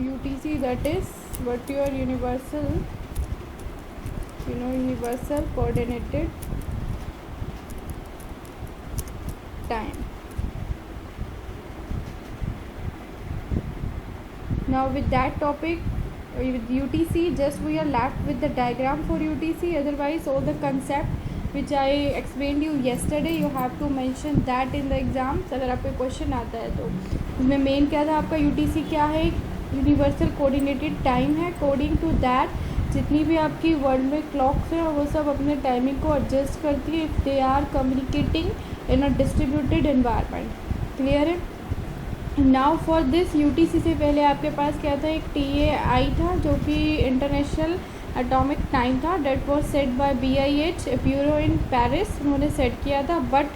UTC, that is what your universal coordinated time. Now with that topic, with UTC, just we are left with the diagram for UTC. Otherwise all the concept which I explained you yesterday, you have to mention that in the exams. अगर आपको question आता है तो उसमें main क्या था आपका, UTC क्या है, यूनिवर्सल कोऑर्डिनेटेड टाइम है. अकॉर्डिंग टू दैट जितनी भी आपकी वर्ल्ड में क्लॉक्स हैं वो सब अपने टाइमिंग को एडजस्ट करती है if they are communicating in a distributed environment. Clear है. नाउ फॉर दिस UTC से पहले आपके पास क्या था, एक TAI था जो कि इंटरनेशनल एटॉमिक टाइम था. That was set by BIH bureau in Paris, उन्होंने सेट किया था. But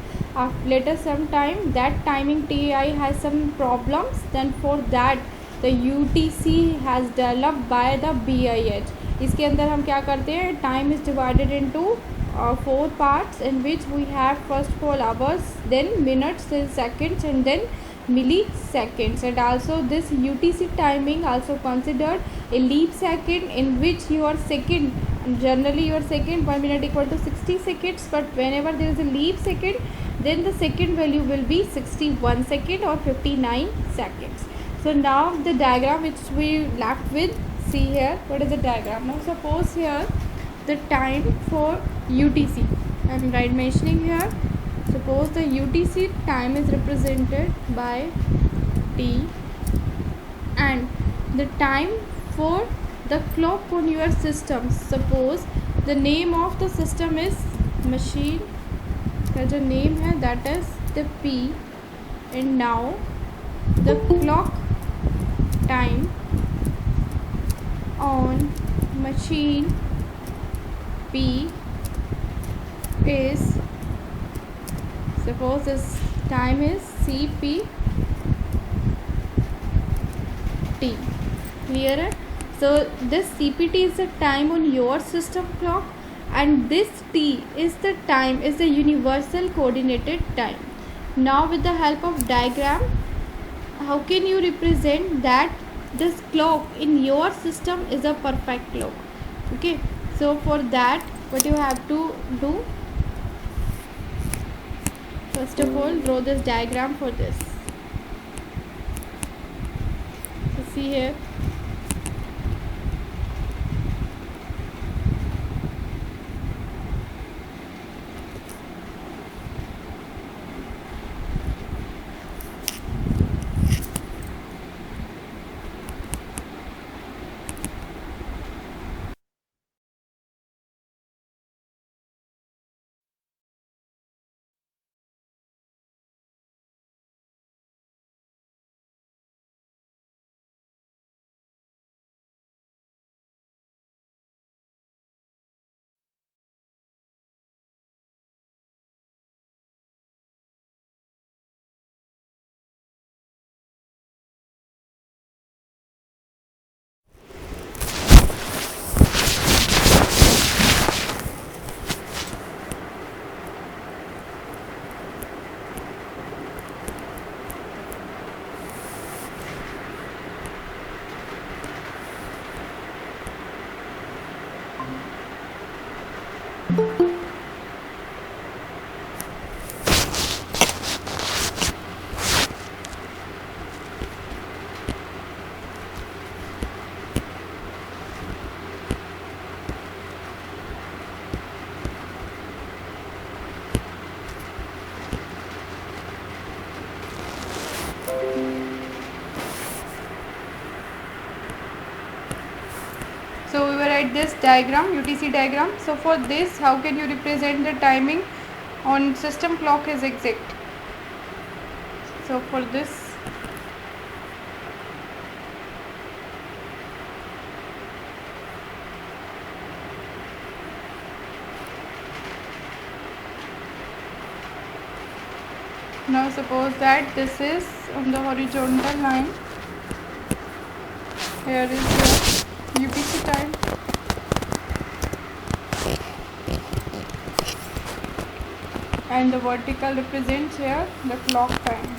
later some time that timing TAI has some problems, then for that the UTC has developed by the BIH. इसके अंदर हम क्या करते हैं, time is divided into 4 parts in which we have first of all hours, then minutes, then seconds, and then milliseconds. And also this UTC timing also considered a leap second, in which your second, generally your second 1 minute equal to 60 seconds, but whenever there is a leap second, then the second value will be 61 second or 59 seconds. So now the diagram which we left with, see here what is the diagram. Now suppose here the time for UTC, I am mentioning here. Suppose the UTC time is represented by T, and the time for the clock on your system, suppose the name of the system is machine का जो name है that is the P, and now the clock time on machine P is, suppose this time is CPT. Clear है. So this CPT is the time on your system clock, and this T is the time, is the universal coordinated time. Now with the help of diagram, how can you represent that this clock in your system is a perfect clock? Okay, so for that what you have to do, first of all draw this diagram for this. So see here, so we were at this diagram, UTC diagram. So for this, how can you represent the timing on system clock is exact? So for this, now suppose that this is on the horizontal line, here is your UTC time, and the vertical represents here the clock time.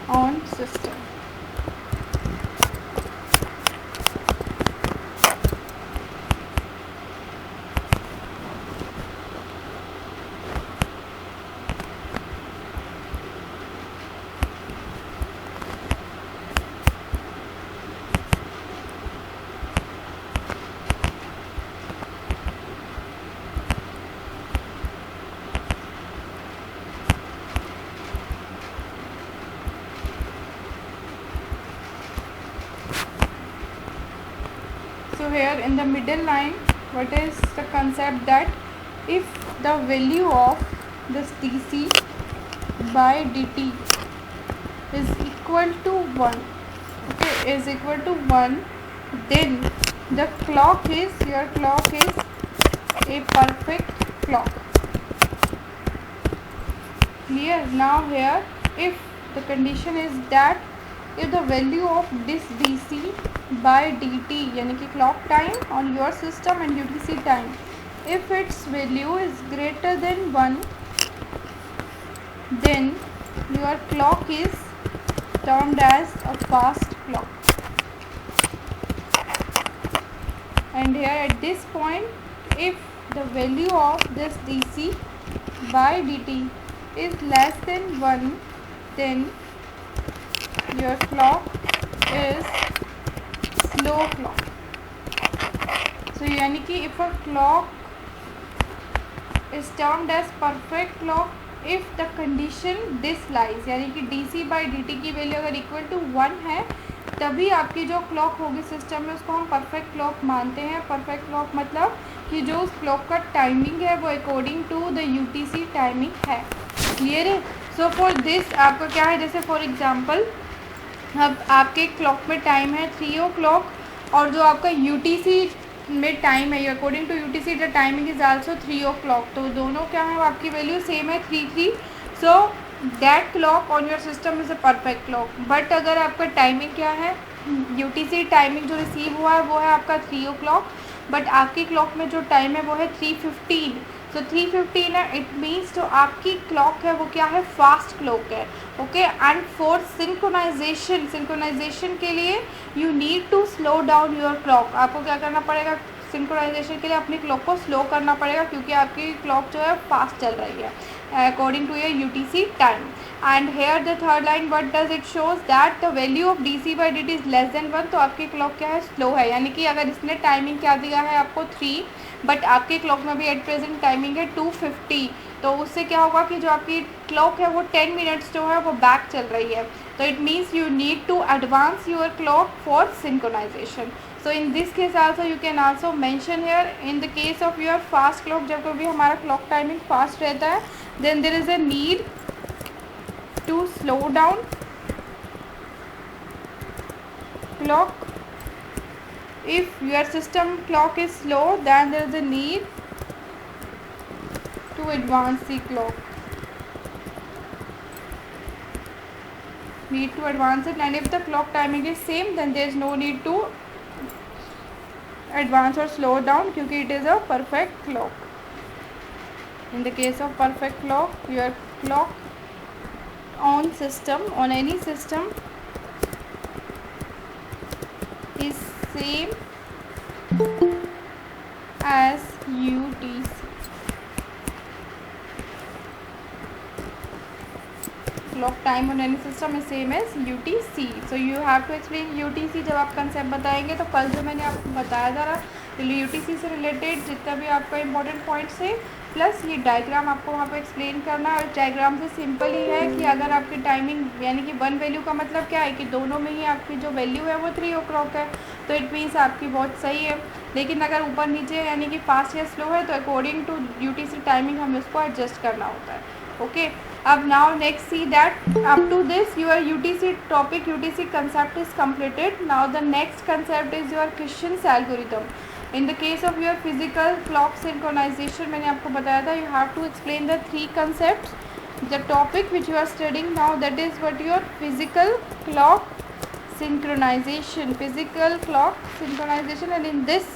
on system. So here in the middle line, what is the concept that if the value of this dc by dt is equal to 1, okay, is equal to 1, then the clock is, your clock is a perfect clock. Clear? Now here, if the condition is that if the value of this dc by dt यानी कि clock time on your system and UTC time, if its value is greater than 1, then your clock is termed as a fast clock. And here at this point, if the value of this dc by dt is less than 1, then your clock is slow clock. So यानी कि if a clock is termed as perfect clock if the condition this lies, यानी कि dc by dt की value अगर equal to 1 है, तभी आपकी जो क्लॉक होगी सिस्टम में उसको हम परफेक्ट क्लॉक मानते हैं. परफेक्ट क्लॉक मतलब कि जो उस क्लॉक का टाइमिंग है वो according to the UTC timing है. क्लियर है? सो फॉर दिस आपका क्या है, जैसे फॉर एग्जांपल अब आपके क्लॉक में टाइम है 3 o'clock और जो आपका UTC में टाइम है according to UTC the timing is also 3 o'clock. तो दोनों क्या है, आपकी वैल्यू सेम है 3. So that clock on your system is a perfect clock. But अगर आपका टाइमिंग क्या है, UTC टाइमिंग जो रिसीव हुआ है वो है आपका 3 o'clock, बट आपकी क्लॉक में जो टाइम है वो है 3:15. तो 3:15 है, इट मीन्स जो आपकी क्लॉक है वो क्या है, फास्ट क्लॉक है. ओके, एंड फॉर सिंक्रोनाइजेशन के लिए you need to slow down your clock. आपको क्या करना पड़ेगा, सिंक्रोनाइजेशन के लिए अपनी क्लॉक को स्लो करना पड़ेगा क्योंकि आपकी क्लॉक जो है फास्ट चल रही है according to your UTC time. And here the third line what does it shows that the value of DC by dt is less than 1. तो आपकी क्लॉक क्या है, स्लो है. यानी कि अगर इसने टाइमिंग क्या दिया है आपको 3, बट आपकी क्लॉक में भी एट प्रेजेंट टाइमिंग है 2:50. तो उससे क्या होगा कि जो आपकी क्लॉक है वो 10 मिनट्स जो है वो बैक चल रही है. तो it means you need to advance your clock for synchronisation. So in this case also you can also mention here in the case of your fast clock, जब कभी हमारा क्लॉक टाइमिंग फास्ट रहता है then there is a need to slow down clock. If your system clock is slow, then there is a need to advance the clock. Need to advance it, and if the clock timing is same, then there is no need to advance or slow down क्योंकि it is a perfect clock. In the case of perfect clock, your clock on system, on any system is same as UTC. Clock time on any system is same as UTC. So you have to explain UTC. जब आप concept बताएंगे तो कल जो मैंने आपको बताया था UTC से रिलेटेड जितना भी आपका इंपॉर्टेंट पॉइंट्स है प्लस ये डायग्राम आपको वहाँ पे एक्सप्लेन करना है. और डायग्राम से सिंपल ही है कि अगर आपकी टाइमिंग यानी कि 1 वैल्यू का मतलब क्या है कि दोनों में ही आपकी जो वैल्यू है वो 3 o'clock है, तो इट मीन्स आपकी बहुत सही है. लेकिन अगर ऊपर नीचे यानी कि फास्ट या स्लो है तो अकॉर्डिंग टू UTC टाइमिंग हमें उसको एडजस्ट करना होता है. ओके, अब now next see that up to this your UTC topic, UTC concept is completed. Now the next concept is your Cristian's algorithm. In the case of your physical clock synchronisation मैंने आपको बताया था you have to explain the 3 concepts. The topic which you are studying now, that is what your physical clock synchronization, physical clock synchronization. And in this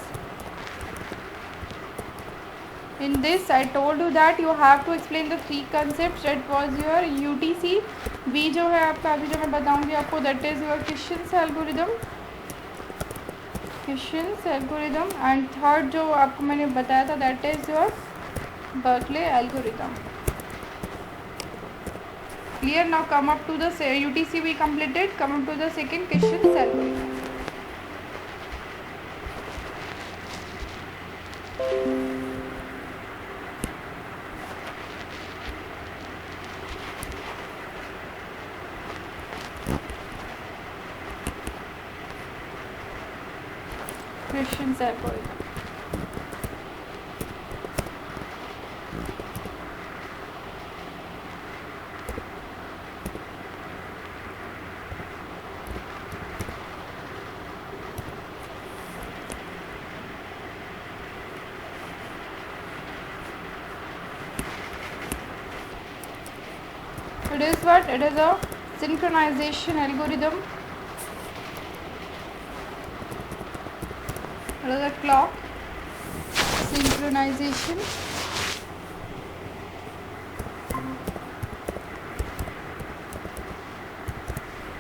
In this, I told you that you have to explain the three concepts. That was your UTC. B जो है आपका, अभी जो मैं बताऊंगी आपको, that is your Christian's algorithm. Christian's algorithm. And third जो आपको मैंने बताया था, that is your Berkeley algorithm. Clear? Now come up to the UTC we completed. Come up to the second Christian's algorithm. Christian's algorithm. It is what? It is a synchronization algorithm. It is a clock synchronization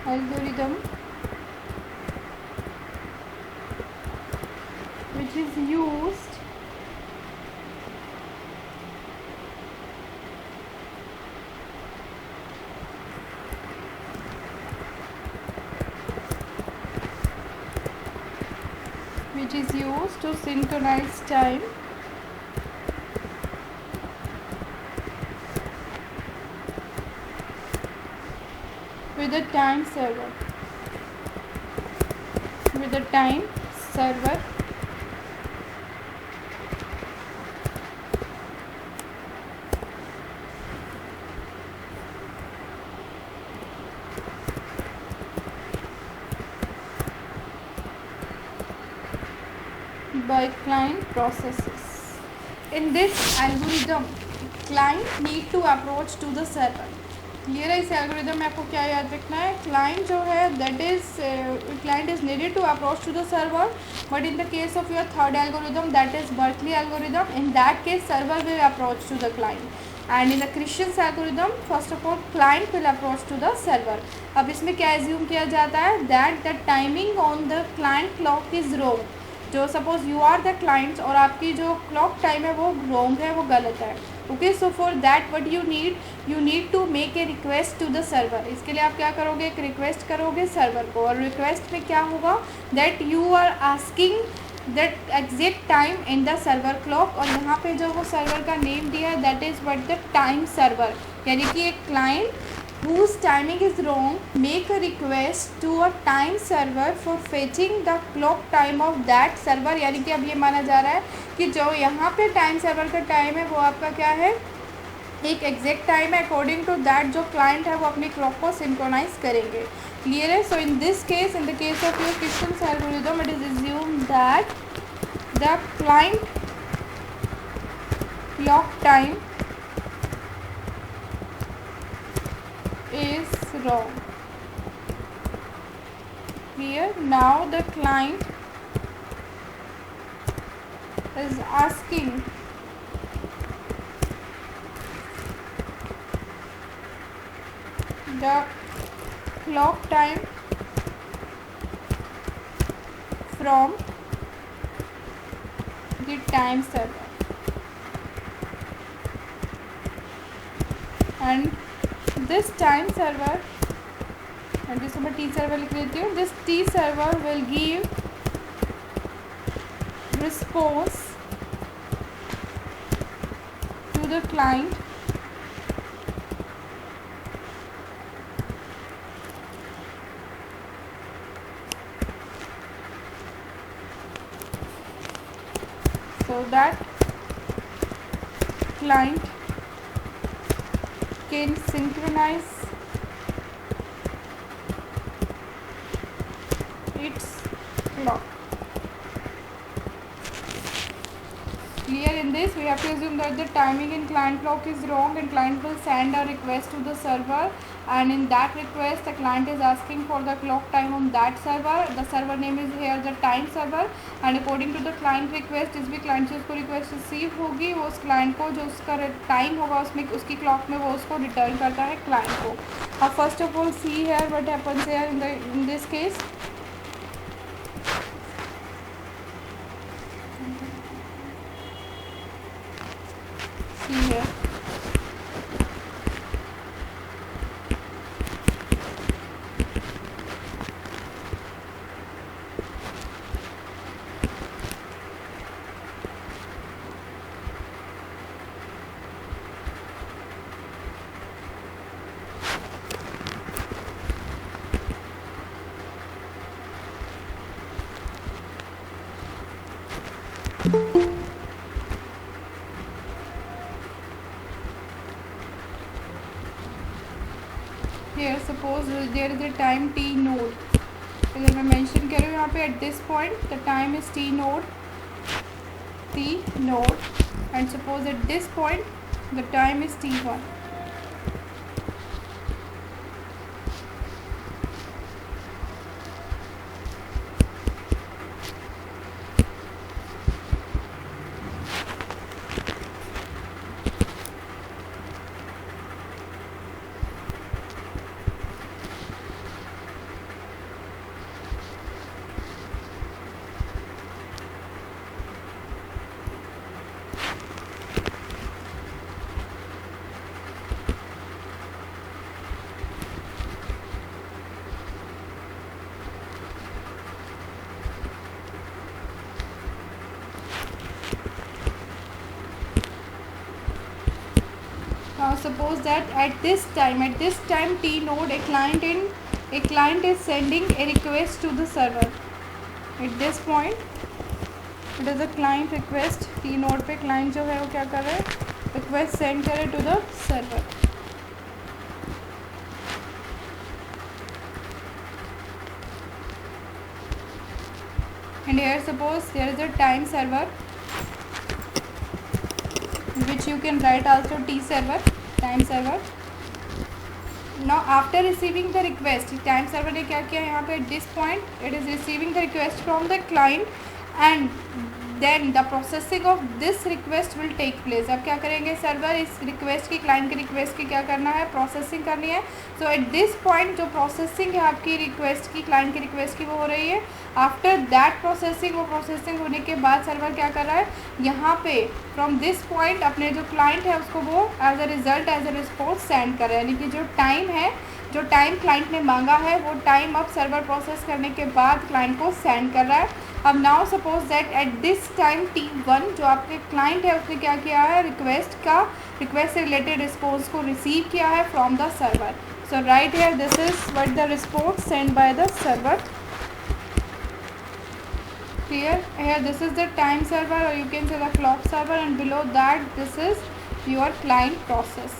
algorithm which is used to synchronize time with the time server. By client processes. In this algorithm, client need to approach to the server. Clear है? इस algorithm में आपको क्या याद रखना है? Client जो है, that is client is needed to approach to the server. But in the case of your third algorithm, that is Berkeley algorithm, in that case server will approach to the client. And in the Christian's algorithm, first of all client will approach to the server. अब इसमें क्या assume किया जाता है? That the timing on the client clock is wrong. जो suppose you are the clients और आपकी जो क्लॉक टाइम है वो रॉन्ग है, वो गलत है. Okay, so for that what you need to make a request to the server. इसके लिए आप क्या करोगे? एक रिक्वेस्ट करोगे सर्वर को, और रिक्वेस्ट में क्या होगा? That you are asking that exact time in the server clock, और यहाँ पे जो वो सर्वर का नेम दिया है that is what the time server. यानी कि एक client whose timing is wrong make a request to a time server for fetching the clock time of that server. यानी कि अब ये माना जा रहा है कि जो यहाँ पे टाइम सर्वर का टाइम है वो आपका क्या है? एक एग्जैक्ट टाइम है. अकॉर्डिंग टू दैट जो क्लाइंट है वो अपनी क्लॉक को सिंक्रोनाइज करेंगे. क्लियर है? So in this case, in the case of your Christian's algorithm, it is assumed that the client clock time is wrong. Here now the client is asking the clock time from the time server, and this time server, and जिसको मैं T server लिख लेती हूँ, this T server will give response to the client so that client can synchronize its clock. Clear? In this we have to assume that the timing in client clock is wrong and client will send a request to the server, and in that request the client is asking for the clock time on that server. The server name is here the time server, and according to the client request जिस भी client से उसको request receive होगी वो उस client को जो उसका time होगा उसमें उसकी clock में वो उसको return करता है client को. अब first of all see here what happens here in this case. See here. Here suppose there is a time t node. अगर मैं मेंशन करूँ यहाँ पे at this point the time is t node, and suppose at this point the time is t1. Now suppose that at this time t node a client is sending a request to the server. At this point it is a client request. t node पे client जो है वो क्या कर रहा है, request send करे to the server. And here suppose there is a time server which you can write also t server, time server. Now after receiving the request, time server ने क्या किया यहाँ पे at this point it is receiving the request from the client and then the processing of this request will take place. अब क्या करेंगे server इस request की, क्लाइंट की रिक्वेस्ट की क्या करना है, प्रोसेसिंग करनी है. सो एट दिस पॉइंट जो प्रोसेसिंग है आपकी रिक्वेस्ट की, क्लाइंट की रिक्वेस्ट की, वो हो रही है. आफ्टर दैट प्रोसेसिंग, वो प्रोसेसिंग होने के बाद सर्वर क्या कर रहा है, यहाँ पे फ्रॉम दिस पॉइंट अपने जो क्लाइंट है उसको वो as a result as a response send कर रहा है. यानी कि जो टाइम है, जो टाइम क्लाइंट ने मांगा है वो टाइम अब सर्वर प्रोसेस करने के बाद क्लाइंट को सेंड कर रहा है. अब now suppose that at this time t1 जो आपके क्लाइंट है उसने क्या किया है, रिक्वेस्ट से रिलेटेड रिस्पॉन्स को रिसीव किया है from the server. So right here this is what the response send by the server. Clear? Here this is the time server or you can say the clock server, and below that this is your client process.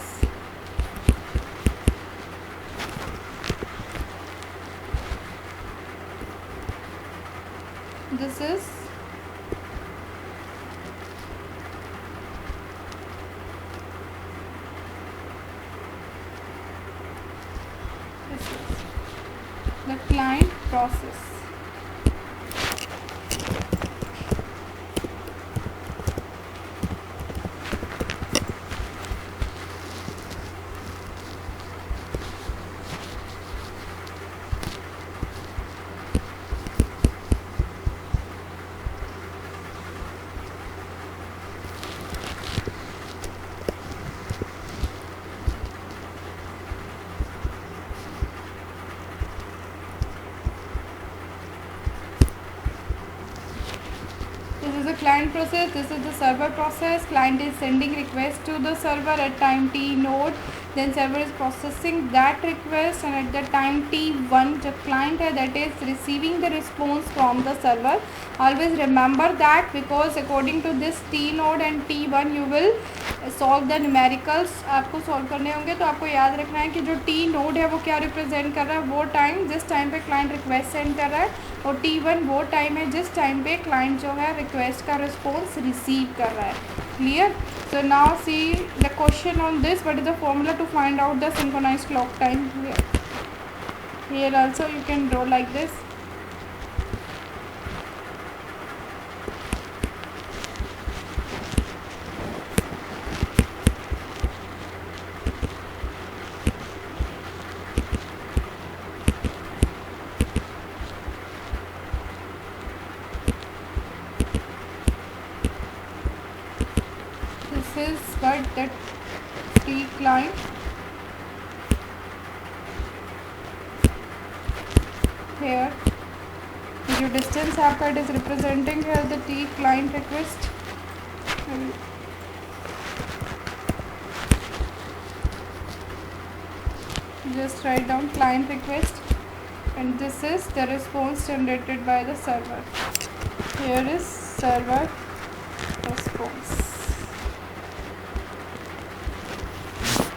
This is the client process. This is the client process, this is the server process. Client is sending request to the server at time t node, then server is processing that request, and at the time t1 जो client है that is receiving the response from the server. Always remember that, because according to this t node and t1 you will solve the numericals. आपको solve करने होंगे तो आपको याद रखना है कि जो t node है वो क्या रिप्रेजेंट कर रहा है, वो टाइम जिस टाइम पे क्लाइंट रिक्वेस्ट सेंड कर रहा है, और t1 वो टाइम है जिस टाइम पे क्लाइंट जो है रिक्वेस्ट का रिस्पॉन्स रिसीव कर रहा है. Clear? So now see the question on this. What is the formula to find out the synchronized clock time? Here also you can draw like this. This is what the T client here. जो distance है आपका, it is representing here the T client request. Just write down client request, and this is the response generated by the server. Here is server response.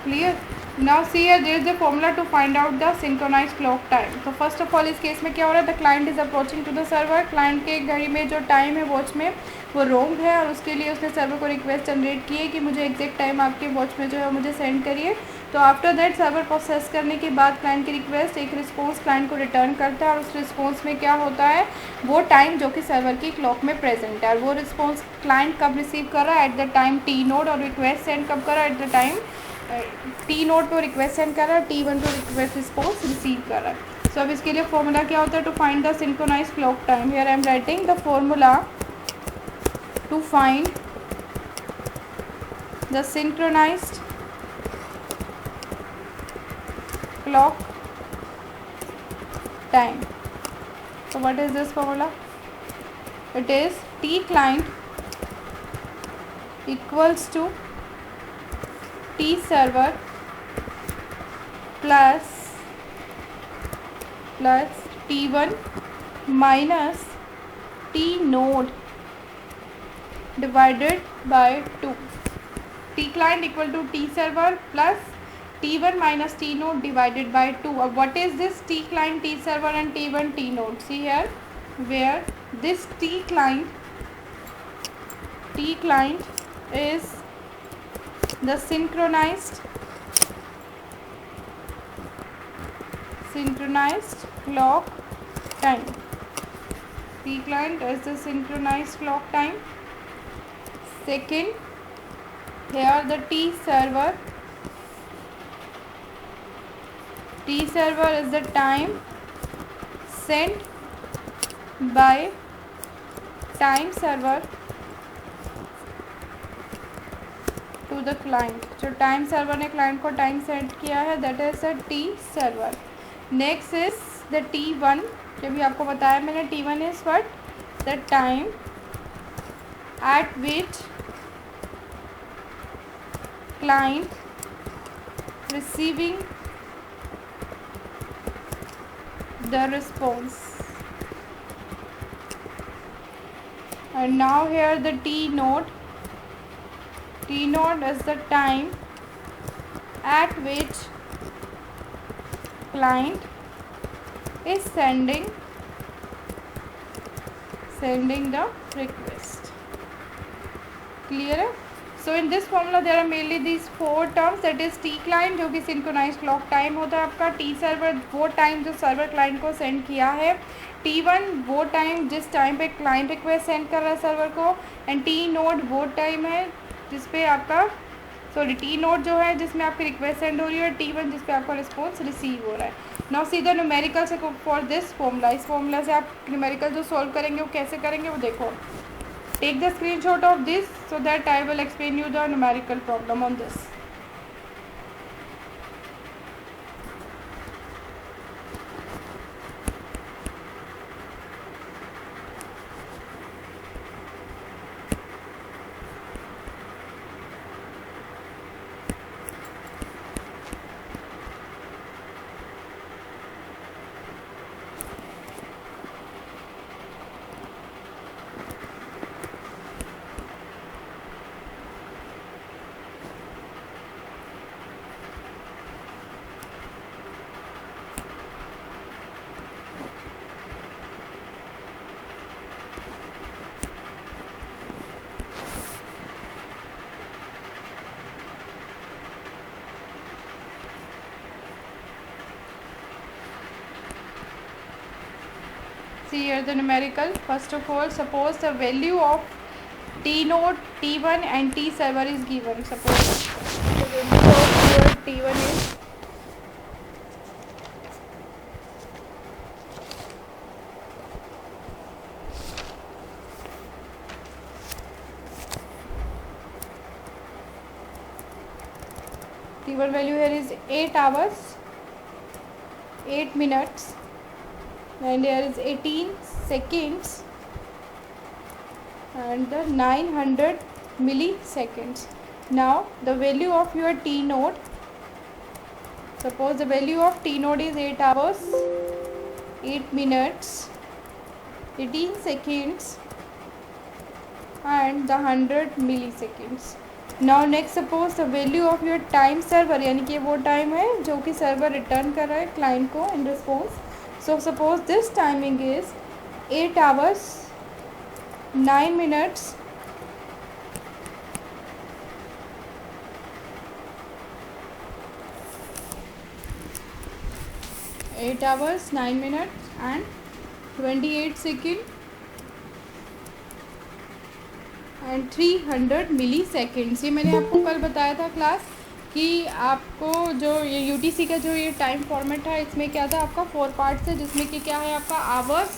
Clear? Now see here, there is the formula to find out the synchronized clock time. तो first of all इस case में क्या हो रहा है, the client is approaching to the server. Client के घड़ी में जो टाइम है वॉच में वो रॉन्ग है, और उसके लिए उसने सर्वर को रिक्वेस्ट जनरेट की है कि मुझे एग्जैक्ट टाइम आपके वॉच में जो है मुझे सेंड करिए. तो आफ्टर दैट सर्वर प्रोसेस करने के बाद क्लाइंट की रिक्वेस्ट एक रिस्पॉन्स क्लाइंट को रिटर्न करता है, और उस रिस्पॉन्स में क्या होता है, वो टाइम जो कि सर्वर की क्लॉक में प्रेजेंट है, और वो रिस्पॉन्स क्लाइंट कब रिसीव कर रहा है, at the time T node, और रिक्वेस्ट सेंड कब कर रहा है, at the time T node पे रिक्वेस्ट सेंड कर रहा है, टी वन पे रिक्वेस्ट रिस्पॉन्स रिसीव कर रहा है. सो अब इसके लिए फॉर्मूला क्या होता है, to find the synchronise clock time. Here I am writing the formula to find the synchronised clock time. So what is this formula? It is T client equals to T server plus T1 minus T node divided by 2. T client equal to T server plus T1 minus T node divided by 2. What is this T client, T server and T1 T node? See here, where this T client is the synchronized clock time. T client is the synchronized clock time. Second, here the T server is the time sent by time server to the client. जो time server ने client को time send किया है, that is the T server. Next is the T1, जो भी आपको बताया मैंने. T1 is what, the time eight which client receiving the response. And now here the T node is the time at which client is sending the request. Clear है? So in this formula there are mainly these 4 terms, that is T client जो कि synchronized clock time होता है आपका, T server वो time जो server client को send किया है, T1 वो टाइम जिस टाइम पे क्लाइंट रिक्वेस्ट सेंड कर रहा है सर्वर को, एंड T नोड वो टाइम है जिस पे आपका T नोड जो है जिसमें आपकी रिक्वेस्ट सेंड हो रही है, T1 जिस पे आपका रिस्पॉन्स रिसीव हो रहा है. नाउ सीधा न्यूमेरिकल से फॉर दिस फॉर्मूला, इस फॉर्मूला से आप न्यूमेरिकल जो सॉल्व करेंगे वो कैसे करेंगे वो देखो. Take the screenshot of this so that I will explain you the numerical problem on this. see here the numerical. First of all, suppose the value of T node, T1 and T server is given. Suppose the value of your T1 is T1 value here is 8 hours 8 minutes and here is 18 seconds and 900 milliseconds. Now the value of your T node, suppose the value of T node is 8 hours 8 minutes 18 seconds and the 100 milliseconds. Now next suppose the value of your time server, यानी कि वो time है जो कि server return कर रहा है client को in response. So suppose this timing is 8 hours 9 minutes 8 hours 9 minutes and 28 seconds and 300 milliseconds. ये मैंने आपको कल बताया था क्लास कि आपको जो ये यूटीसी का जो ये टाइम फॉर्मेट है इसमें क्या था, आपका 4 पार्ट्स है जिसमें कि क्या है आपका आवर्स,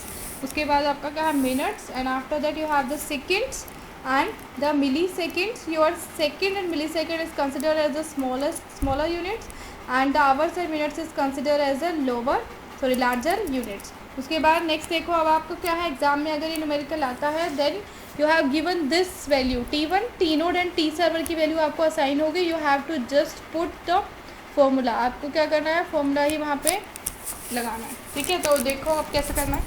उसके बाद आपका क्या है minutes and after that you have the seconds and the milliseconds. Your second and millisecond is consider as the smaller units and the hours and minutes is consider as a larger units. उसके बाद next देखो, अब आपको क्या है exam में अगर ये न्यूमेरिकल आता है then you have given this value T1 T node and T server की वैल्यू आपको असाइन होगी. You have to just put the formula. आपको क्या करना है, फॉर्मूला ही वहाँ पे लगाना है. ठीक है, तो देखो अब कैसे करना है.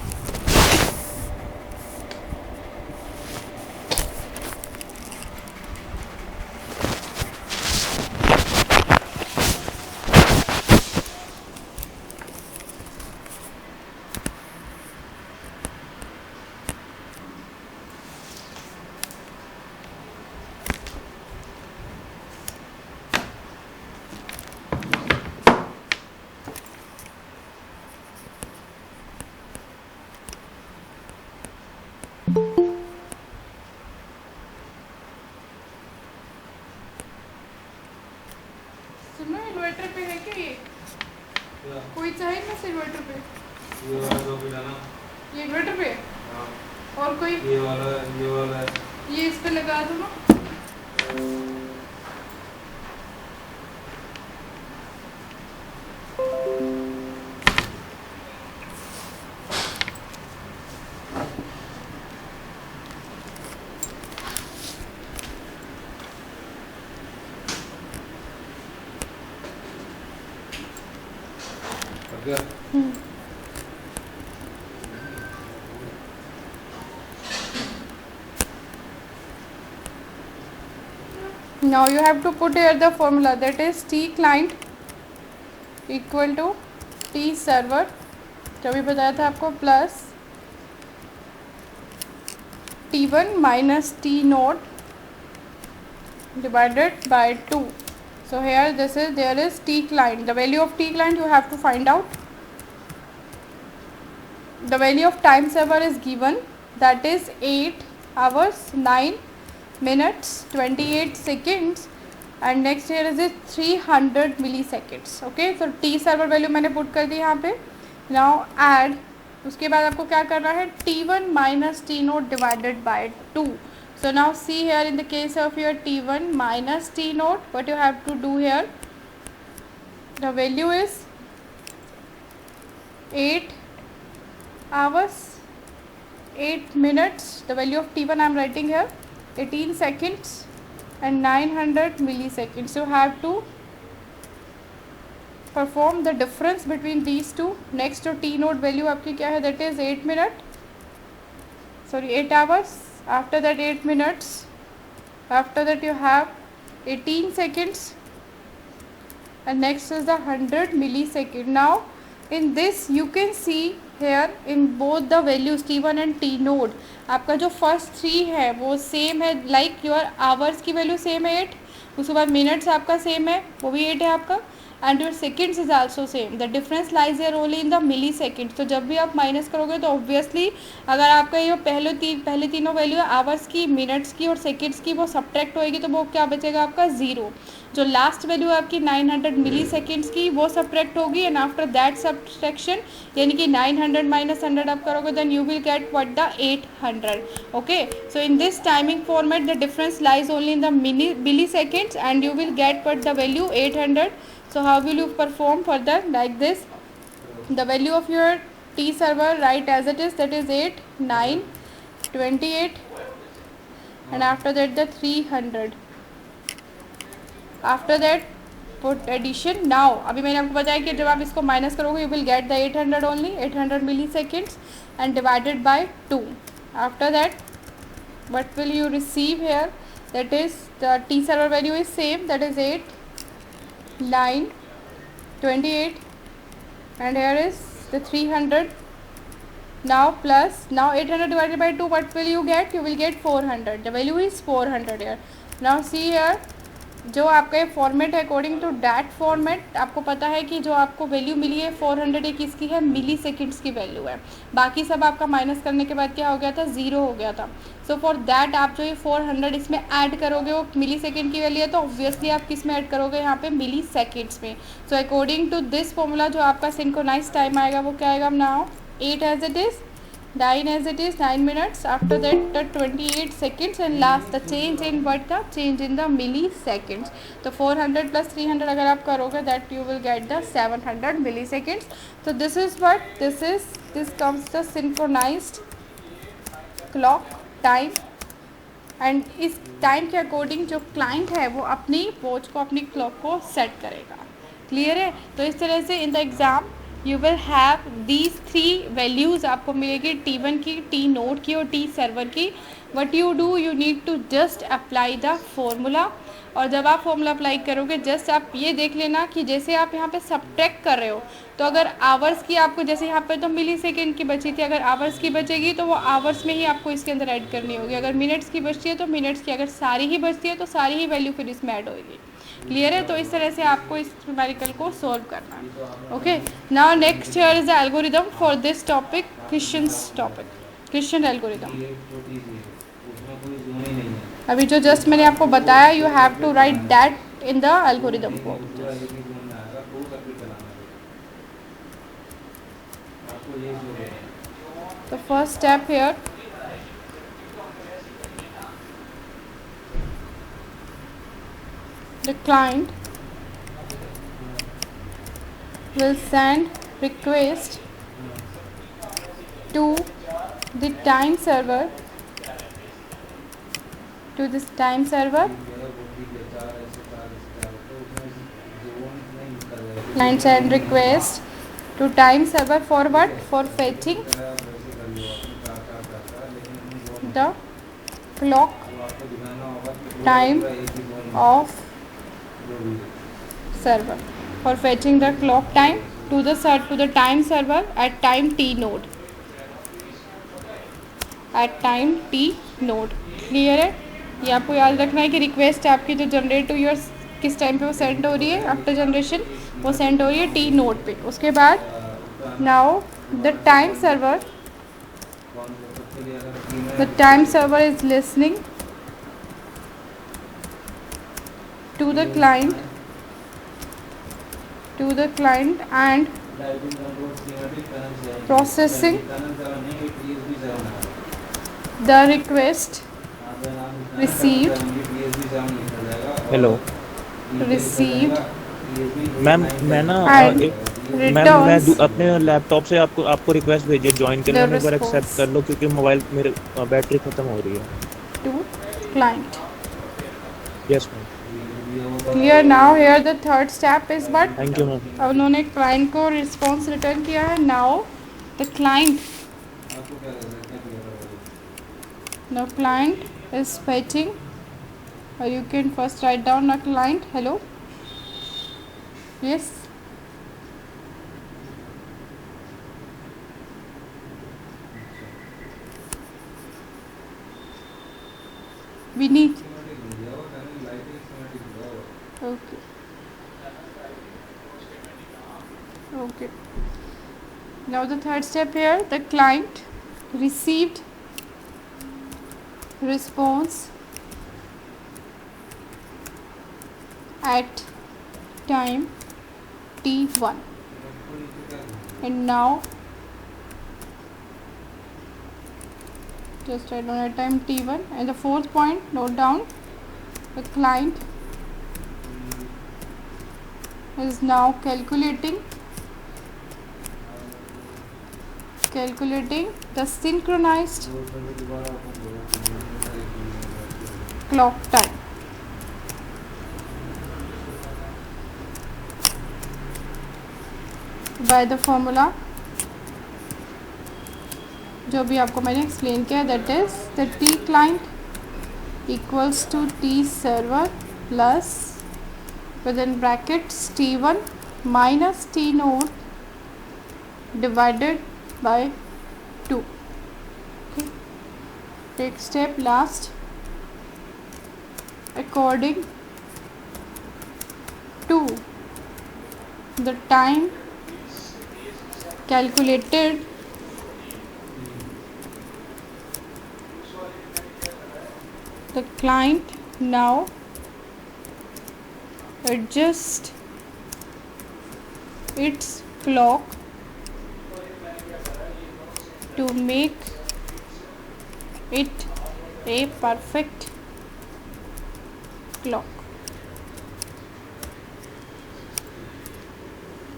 सुनो इन्वर्टर पे है क्या ये? कोई चाहिए ना इन्वर्टर पे? ये वाला जो भी डाला, ये इन्वर्टर पे? हाँ. और कोई? ये वाला ये इस पे लगा दो ना. Now you have to put here the formula, that is T client equal to T server, जो भी बताया था आपको, plus T1 minus T node divided by 2. So here there is T client. The value of T client you have to find out. The value of time server is given, that is 8 hours 9 minutes 28 seconds and next here is it 300 milliseconds. Okay, so T server value मैंने put कर दी यहाँ पे. Now add, उसके बाद आपको क्या करना है, T1 minus T node divided by 2. So now see here in the case of your T1 minus T node, what you have to do here, the value is 8 hours 8 minutes, the value of T1 I am writing here 18 seconds and 900 milliseconds. You have to perform the difference between these two. Next to T node value आपकी क्या है, that is 8 hours, after that 8 minutes, after that you have 18 seconds and next is the 100 millisecond. Now in this you can see here in both the values T1 and T node आपका जो first 3 है वो same है, like your hours की value same है 8 उसके बाद minutes आपका सेम है, वो भी 8 है आपका, and your seconds is also same, the difference lies here only in the milliseconds. तो जब भी आप माइनस करोगे तो ऑब्वियसली अगर आपका ये पहले तीनों वैल्यू है आवर्स की, मिनट्स की और सेकेंड्स की, वो सब्ट्रैक्ट होएगी तो वो क्या बचेगा आपका 0। जो लास्ट वैल्यू है आपकी 900 मिली सेकेंड्स की वो सब्ट्रैक्ट होगी, एंड आफ्टर दैट सब्ट्रैक्शन यानी कि 900 माइनस 100 आप करोगे then you will get what the 800। Okay, so in this timing format the difference lies only in the milliseconds and you will get what the value 800. So how will you perform further? Like this, the value of your T server write as it is, that is 8, 9, 28, and after that the 300. After that put addition. Now अभी मैंने आपको बताया कि जब आप इसको minus करोगे you will get the 800 only, 800 milliseconds and divided by 2. After that what will you receive here? That is the T server value is same, that is 8, 9, 28, and here is the 300. Now plus, now 800 divided by 2, what will you get? You will get 400. The value is 400 here. Now see here, जो आपका ये format है according to that format आपको पता है कि जो आपको वैल्यू मिली है 400 ये किसकी है, मिली सेकेंड्स की वैल्यू है, बाकी सब आपका माइनस करने के बाद क्या हो गया था, 0 हो गया था। सो फॉर दैट आप जो ये 400 इसमें ऐड करोगे वो मिली सेकेंड की वैल्यू है, तो ऑब्वियसली आप किस में ऐड करोगे, यहाँ पे मिली सेकेंड्स में। So according to this formula जो आपका सिंक्रोनाइज टाइम आएगा वो क्या आएगा, now 8 as it is, 9 as it is, 9 minutes, after that the 28 seconds, and last the change in what, the change in the milliseconds. तो 400 plus 300 अगर आप करोगे that you will get the 700 milliseconds. So this is what, this comes the synchronized clock time, and इस time के according जो client है वो अपनी वॉच को, अपनी क्लॉक को सेट करेगा। क्लियर है? तो इस तरह से in the exam you will have these 3 values आपको मिलेगी, T1 की, T नोट की और T सर्वर की। What you do, you need to just apply the formula, और जब आप फॉर्मूला अप्लाई करोगे जस्ट आप ये देख लेना कि जैसे आप यहाँ पे सब्ट्रैक्ट कर रहे हो तो अगर आवर्स की आपको, जैसे यहाँ पे तो मिली सेकेंड की बची थी, अगर आवर्स की बचेगी तो वो आवर्स में ही आपको इसके अंदर ऐड करनी होगी, अगर मिनट्स की बचती है तो मिनट्स की, अगर सारी ही बचती है तो सारी ही वैल्यू फिर इसमें ऐड होगी। क्लियर है? तो इस तरह से आपको इस न्यूमेरिकल को सॉल्व करना है। Okay, now next here is the algorithm for this topic, Cristian algorithm. अभी जो जस्ट मैंने आपको बताया, you have to write that in the algorithm form. The first step here, the client will send request to the time server, to this time server. Client send request to time server for what? For fetching the clock time of server, for fetching the clock time to the time server at time t node, at time t node। Clear है? ये आपको याद रखना है कि request आपकी जो generate हुई है किस टाइम पे वो सेंड हो रही है, आफ्टर जनरेशन वो सेंड हो रही है टी नोड पे। उसके बाद now the time server is listening to the client and processing the request received ma'am मैं ना and मैं returns अपने लैपटॉप से आपको रिक्वेस्ट भेजी ज्वाइन करने the में, एक बार एक्सेप्ट response कर लो क्योंकि मोबाइल मेरे बैटरी ख़त्म हो रही है। to client। Yes ma'am, Clear? Now here the third step is what? Thank you ma'am. अब उन्होंने क्लाइंट को रिस्पॉन्स रिटर्न किया है। Now the client is fetching, or you can first write down a client. Hello, yes, we need Okay. Now the third step here, the client received response at time t1, and now just write down at time t1. And the fourth point, note down, the client is now calculating the synchronized clock time. By the formula जो भी आपको मैंने explain किया, that is the T client equals to T server plus within brackets t1 minus t node divided by 2. Okay. Take step last. According to the time calculated the client now adjust its clock to make it a perfect clock.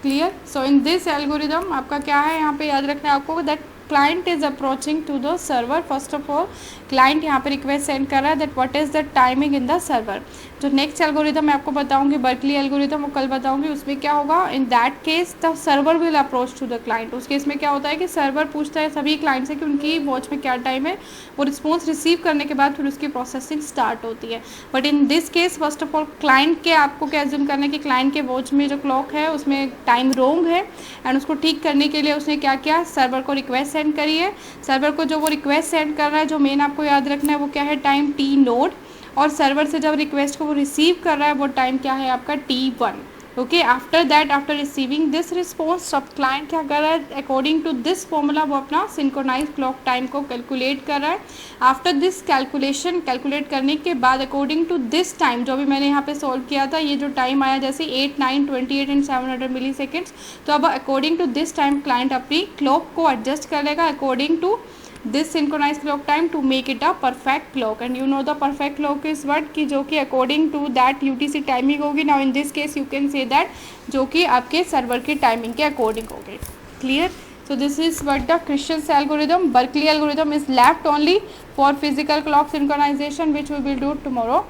Clear? So in this algorithm आपका क्या है, यहाँ पे याद रखना है आपको that client is approaching to the server. First of all, client यहाँ पे रिक्वेस्ट सेंड कर रहा है that what is the timing in the server. जो नेक्स्ट एल्गोरिथम मैं आपको बताऊंगी, बर्कली एल्गोरिथम, वो कल बताऊंगी, उसमें क्या होगा, in that case the server will approach to the client. उस केस में क्या होता है कि सर्वर पूछता है सभी क्लाइंट से कि उनकी वॉच में क्या टाइम है, वो रिस्पॉन्स रिसीव करने के बाद फिर उसकी प्रोसेसिंग स्टार्ट होती है. But in this case first of all client के आपको क्या एज्यूम करना है कि क्लाइंट के वॉच में जो क्लॉक है उसमें टाइम रॉन्ग है, एंड उसको ठीक करने के लिए उसने क्या किया, सर्वर को रिक्वेस्ट सेंड करी है. सर्वर को जो वो रिक्वेस्ट सेंड कर रहा है, जो मेन आपको याद रखना है वो क्या है, टाइम टी नोड. और सर्वर से जब रिक्वेस्ट को वो रिसीव कर रहा है वो टाइम क्या है आपका t1. Okay, after that, after receiving this response, सब क्लाइंट क्या कर रहा है, अकॉर्डिंग टू दिस फॉर्मूला वो अपना सिंक्रोनाइज क्लॉक टाइम को कैलकुलेट कर रहा है. आफ्टर दिस कैलकुलेशन, कैलकुलेट करने के बाद अकॉर्डिंग टू दिस टाइम, जो भी मैंने यहाँ पे सॉल्व किया था, ये जो टाइम आया जैसे 8, 9, 28 एंड 700 मिली सेकेंड्स, तो अब according to this time client अपनी क्लॉक को एडजस्ट करेगा according to this synchronized clock time to make it a perfect clock. And you know the perfect clock is what, कि जो कि according to that UTC timing होगी. Now in this case you can say that जो कि आपके server की timing के according होगी. Clear? So this is what the Christian's algorithm. Berkeley algorithm is left only for physical clock synchronization, which we will do tomorrow.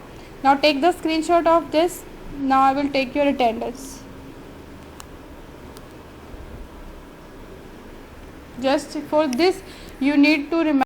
Now take the screenshot of this. Now I will take your attendance. Just for this you need to remember